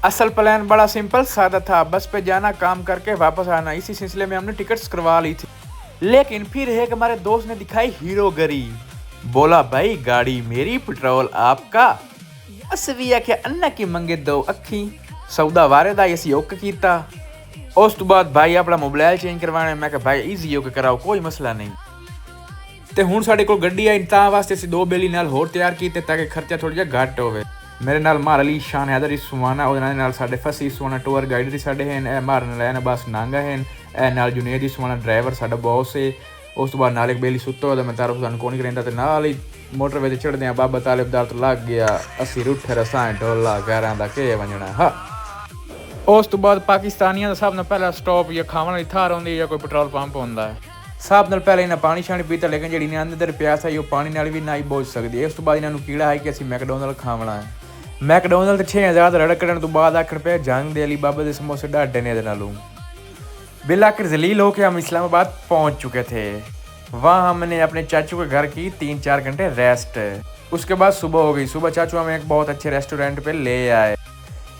असल प्लान बड़ा सिंपल सादा था, बस पे जाना, काम करके वापस आना। इसी सिलसिले में हमने टिकट्स करवा ली थी। लेकिन फिर एक हमारे दोस्त ने दिखाई हीरोगिरी। बोला भाई गाड़ी मेरी, पेट्रोल आपका। अस भी आख्या अन्ना की मंगे दो अखी। सौदा वारे दा असी ओके कीता। उस तो बाद भाई अपना मोबाइल चेंज करवाने, मैं कहा भाई ईजी ओके कराओ, कोई मसला नहीं। ਤੇ ਹੁਣ ਸਾਡੇ ਕੋਲ ਗੱਡੀ ਆਈ, ਤਾਂ ਵਾਸਤੇ ਅਸੀਂ ਦੋ ਬੇਲੀ ਨਾਲ ਹੋਰ ਤਿਆਰ ਕੀਤੇ ਤਾਂ ਕਿ ਖਰਚਾ ਥੋੜਾ ਜਿਹਾ ਘੱਟ ਹੋਵੇ। ਮੇਰੇ ਨਾਲ ਮਾਰ ਅਲੀ ਸ਼ਾਨ ਹੈਦਰ ਇਸਵਾਨਾ, ਉਹਦੇ ਨਾਲ ਸਾਡੇ ਫਸੀ ਇਸਵਾਨਾ ਟੂਰ ਗਾਈਡ ਵੀ ਸਾਡੇ ਹਨ। ਇਹ ਮਾਰਨ ਲੈਣ ਬਸ ਨਾਂਗਾ ਹਨ। ਇਹ ਨਾਲ ਜੁਨੇਦ ਇਸਵਾਨਾ ਡਰਾਈਵਰ ਸਾਡਾ ਬੌਸ ਹੈ। ਉਸ ਤੋਂ ਬਾਅਦ ਨਾਲ ਇੱਕ ਬੇਲੀ ਸੁੱਤਾ ਹੋਇਆ, ਮੈਂ ਤਾਰਫ ਸਾਨੂੰ ਕੋਈ ਨਹੀਂ ਰਹਿੰਦਾ। ਤੇ ਨਾਲ ਹੀ ਮੋਟਰਵੇ ਤੇ ਚੜ੍ਹਦੇ ਆ, ਬਾਬਾ ਤਾਲਿਬਦਾਰ ਤੋਂ ਲੱਗ ਗਿਆ। ਅਸੀਂ ਰੁੱਠੇ ਰਸਾਂ ਢੋਲਾ ਘਰਾਂ ਦਾ ਕੇ ਵੰਜਣਾ। ਹਾਂ ਉਸ ਤੋਂ ਬਾਅਦ ਪਾਕਿਸਤਾਨੀਆਂ ਦਾ ਸਭ ਤੋਂ ਪਹਿਲਾ ਸਟਾਪ ਜਾਂ ਖਾਣ ਵਾਲੀ ਥਾਰ ਹੁੰਦੀ ਜਾਂ ਕੋਈ ਪੈਟਰੋਲ ਪੰਪ ਹੁੰਦਾ ਹੈ। साहब नाल पहले इन्हें पानी शानी पीता, लेकिन जी अंदर प्यास आई वो पानी नाल भी ना ही बोझ सकती है। उस तो बाद इन्होंने कीड़ा है कि असी मैकडोनल्ड खावना है। मैकडोनल्ड 6000 रड़ कढ़न तो बाद आखिर पे जंग दे अली बाबा के समोसे डाटे ने नालों। बिल आखिर जलील होकर हम इस्लामाबाद पहुंच चुके थे। वहाँ हमने अपने चाचू के घर की 3-4 घंटे रेस्ट। उसके बाद सुबह हो गई। सुबह चाचू हमें एक बहुत अच्छे रेस्टोरेंट पे ले आए।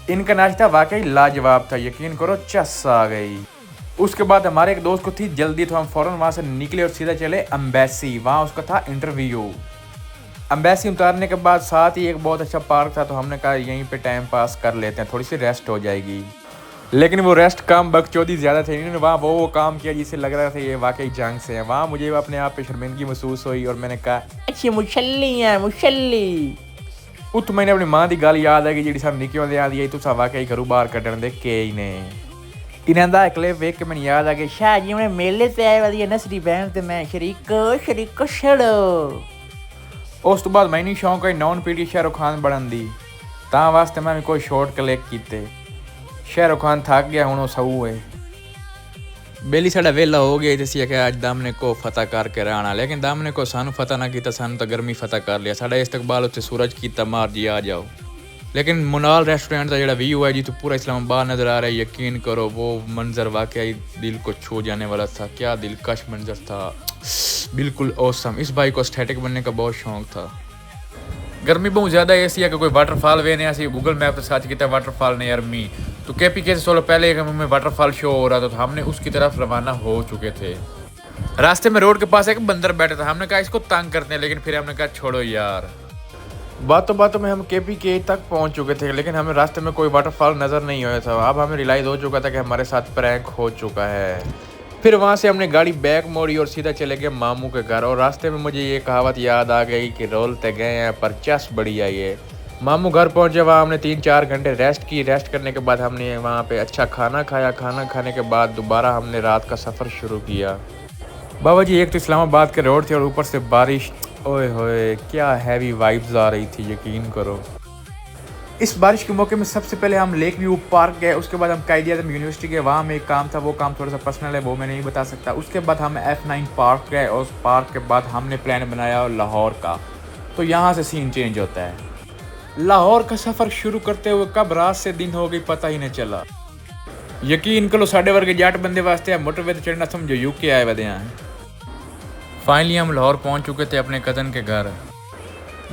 इनका नाश्ता वाकई लाजवाब था, यकीन करो चस आ गई। उसके बाद हमारे एक दोस्त को थी जल्दी, तो हम फ़ौरन वहाँ से निकले और सीधा चले एम्बेसी। वहाँ उसका था इंटरव्यू। एम्बेसी उतारने के बाद साथ ही एक बहुत अच्छा पार्क था, तो हमने कहा यहीं पे टाइम पास कर लेते हैं, थोड़ी सी रेस्ट हो जाएगी। लेकिन वो रेस्ट काम बकचोदी ज़्यादा थे। इन्होंने वहाँ वो काम किया जिससे लग रहा था ये वाकई जंग से हैं। वहाँ मुझे अपने आप पे शर्मिंदगी महसूस हुई और मैंने कहा अच्छी मुशल्ली है मुशल्ली। उत मैंने अपनी माँ की गल याद है कि जी सानू निक्के होंदे आदी आई, तुसा वाकई घरों बाहर कड्ढण दे के ही ने। इन्हां दा क्लिप वेख के मैनूं याद आ गया, शाह जी उन्हें मेले से आए वाली नसरी बहन ते मैं शरीक छड़ो। उस तो बाद मैनूं शौक है नॉन पीटी शाहरुख खान बनन दी, तां वास्ते मैं भी कोई शॉट क्लिक कीते। शाहरुख खान थक गया, हुण सऊ है। बेली साडा वेला हो गया ते असीं आख्या अज दामने को फतह करके रहना, लेकिन दामने को सानू फतह ना कीता, सानू तो गर्मी फतह कर लिया। साडा इस्तकबाल उत्ते सूरज कीता, मार जी आ जाओ। लेकिन मुनाल रेस्टोरेंट का जो व्यू है जी, तो पूरा इस्लामाबाद नज़र आ रहा है। यकीन करो वो मंज़र वाकई दिल को छू जाने वाला था। क्या दिलकश मंज़र था, बिल्कुल औसम। इस भाई को एस्थेटिक बनने का बहुत शौक था। गर्मी बहुत ज़्यादा ऐसी है कि कोई वाटरफॉल वेने ऐसी गूगल मैप पर सर्च किया वाटरफॉल नियर मी, तो KPK से 16 पहले एक हमें वाटरफॉल शो हो रहा था, तो हमने उसकी तरफ रवाना हो चुके थे। रास्ते में रोड के पास एक बंदर बैठा था। हमने कहा इसको तंग करते हैं, लेकिन फिर हमने कहा छोड़ो यार। बातों में हम KPK तक पहुंच चुके थे, लेकिन हमें रास्ते में कोई वाटरफॉल नज़र नहीं आया था। अब हमें रियलाइज़ हो चुका था कि हमारे साथ प्रैंक हो चुका है। फिर वहां से हमने गाड़ी बैक मोड़ी और सीधा चले गए मामू के घर। और रास्ते में मुझे ये कहावत याद आ गई कि रोलते गए हैं पर चस बड़ी आई है। मामू घर पहुंचे, वहाँ हमने 3-4 घंटे रेस्ट की। रेस्ट करने के बाद हमने वहाँ पे अच्छा खाना खाया। खाना खाने के बाद दोबारा हमने रात का सफ़र शुरू किया। बाबा जी एक तो इस्लामाबाद के रोड थे और ऊपर से बारिश, ओए होए क्या हैवी वाइब्स आ रही थी, यकीन करो। इस बारिश के मौके में सबसे पहले हम लेक व्यू पार्क गए। उसके बाद हम कायद-ए-आज़म यूनिवर्सिटी गए, वहाँ में एक काम था, वो काम थोड़ा सा पर्सनल है, वो मैं नहीं बता सकता। उसके बाद हम F9 पार्क गए और उस पार्क के बाद हमने प्लान बनाया लाहौर का। तो यहाँ से सीन चेंज होता है। लाहौर का सफ़र शुरू करते हुए कब रात से दिन हो गई पता ही नहीं चला। यकीन करो साढ़े वर्गे जट बंदे वास्ते मोटरवे ते चढ़ना समझो UK आए वदे हैं। फाइनली हम लाहौर पहुंच चुके थे अपने कज़न के घर।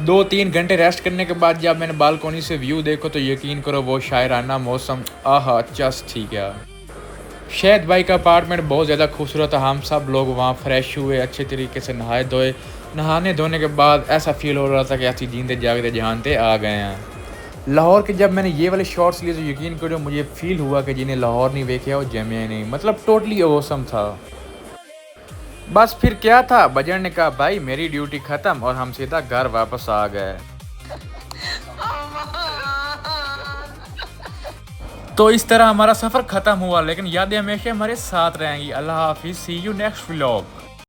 2-3 घंटे रेस्ट करने के बाद जब मैंने बालकोनी से व्यू देखो तो यकीन करो वो शायराना मौसम, आहा चस थी क्या। शहद भाई का अपार्टमेंट बहुत ज़्यादा खूबसूरत था। हम सब लोग वहाँ फ्रेश हुए, अच्छे तरीके से नहाए धोए। नहाने धोने के बाद ऐसा फील हो रहा था कि ऐसी जींदे जागते जहान ते आ गए हैं। लाहौर के जब मैंने ये वाले शॉट्स लिए तो यकीन करो मुझे फील हुआ कि जिन्हें लाहौर नहीं देखे वो जमे नहीं, मतलब टोटली औसम था। बस फिर क्या था, बजर ने कहा भाई मेरी ड्यूटी ख़त्म और हम सीधा घर वापस आ गए। तो इस तरह हमारा सफ़र ख़त्म हुआ, लेकिन यादें हमेशा हमारे साथ रहेंगी। अल्लाह हाफिज़, सी यू नेक्स्ट व्लॉग।